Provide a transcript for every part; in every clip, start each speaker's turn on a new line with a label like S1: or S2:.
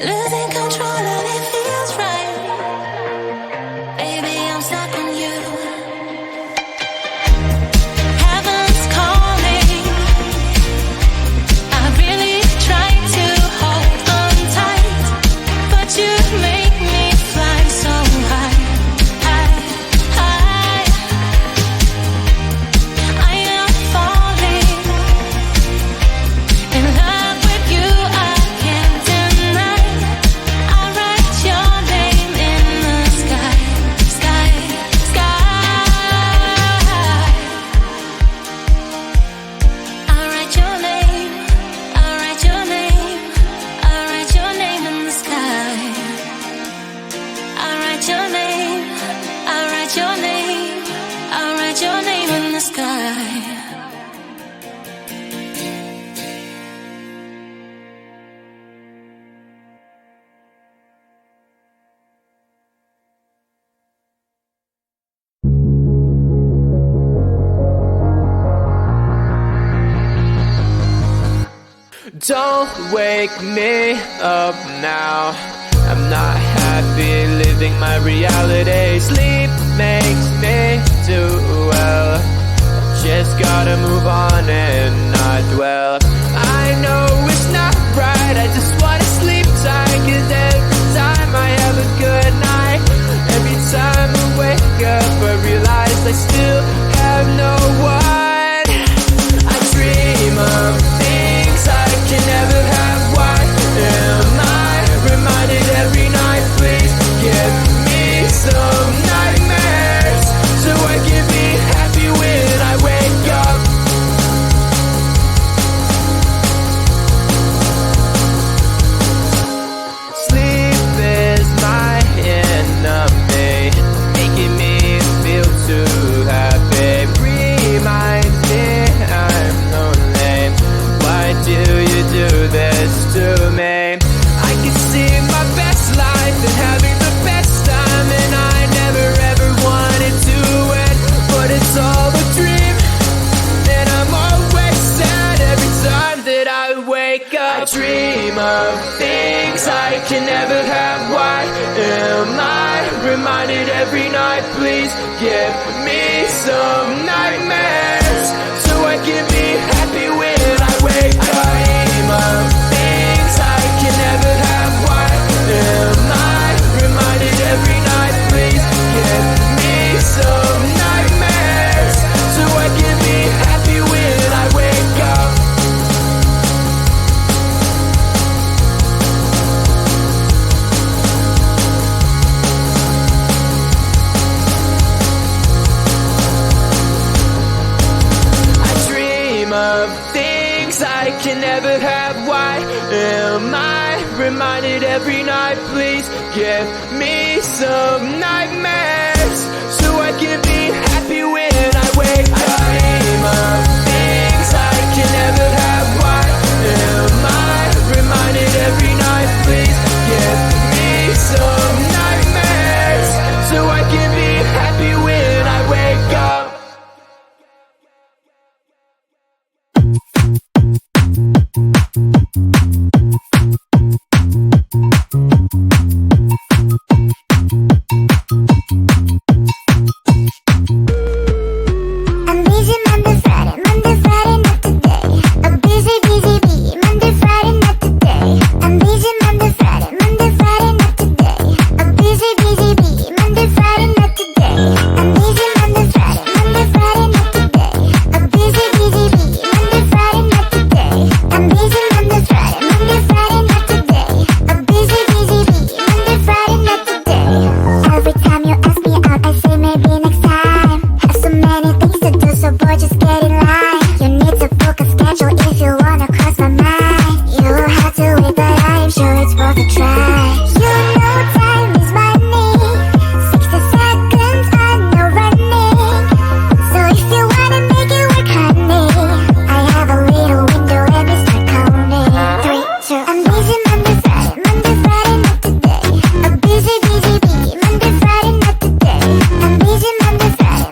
S1: losing control and it feels right. Baby, I'm stuck on you. Heaven's calling. I really try to hold on tight, but you make me fly so high, high, high. I am falling in love with you. I can't deny. I write your name in the sky, sky, sky. I write your name. I write your name. I write your name in the sky. I write your name. I write your name. I write your name in the sky.
S2: Don't wake me up now. I'm not happy living my reality. Sleep makes me do well. Just gotta move on and not dwell. I know it's not right, I just wanna sleep tight. 'Cause every time I have a good night, every time I wake up I realize I still have no one. I dream of things I can never have. Why am I reminded every night? Please give me some nightmares so I can be happy when I wake up. Sleep is my enemy, making me feel too happy. Reminds me I'm lonely. Why do you do this to me? I can see my best life and having the best time, and I never ever wanted to end, but it's all a dream, and I'm always sad every time that I wake up. I dream of things I can never have. Why am I reminded every night? Please give me some nightmares so I can be happy when I wake up. I dream of things I can never have. Why am I reminded every night? Please give me some nightmares so I can be happy when I wake up. I dream of things I can never have. Why am I reminded every night? Please give me some nightmares so I can be happy when I wake up. I dream of things I can never have. Why am I reminded every night? Please give me some nightmares so I can be happy when I wake up.
S3: I'm busy Monday, Friday, not today. A busy, busy bee, Monday, Friday, not today. I'm busy Monday, Friday, not today. A busy, busy bee, Monday, Friday, not today. I'm busy Monday, Friday, not today. A busy, busy bee, Monday, Friday, not today. I'm busy Monday, Friday, not today. A busy, busy bee, Monday, Friday, not today. Every time you ask me out, I say maybe next time. Have so many things to do, so boy, just get in line. You need to book a schedule if you wanna cross my mind. You have to wait, but I'm sure it's worth a try. You know time is money. 60 seconds on no running. So if you wanna make it work, honey, I have a little window and we start counting. 3, 2, I'm busy Monday, Friday, not today. A busy, busy bee, Monday, Friday, not today. I'm busy Monday, Friday,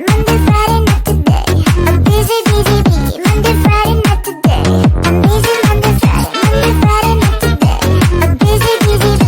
S3: not today. A busy, busy bee, Monday, Friday, not today. I'm busy Monday, Friday, not today. A busy, busy bee.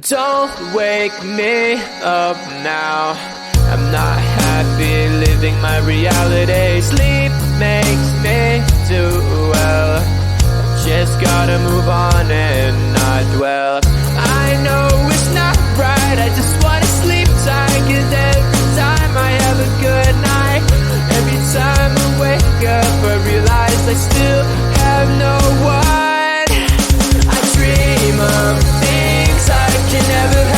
S2: Don't wake me up now. I'm not happy living my reality. Sleep makes me do well. Just gotta move on and not dwell. I know it's not right, I just wanna sleep tight. 'Cause every time I have a good night, every time I wake up I realize I still have no one. I dream of things I can never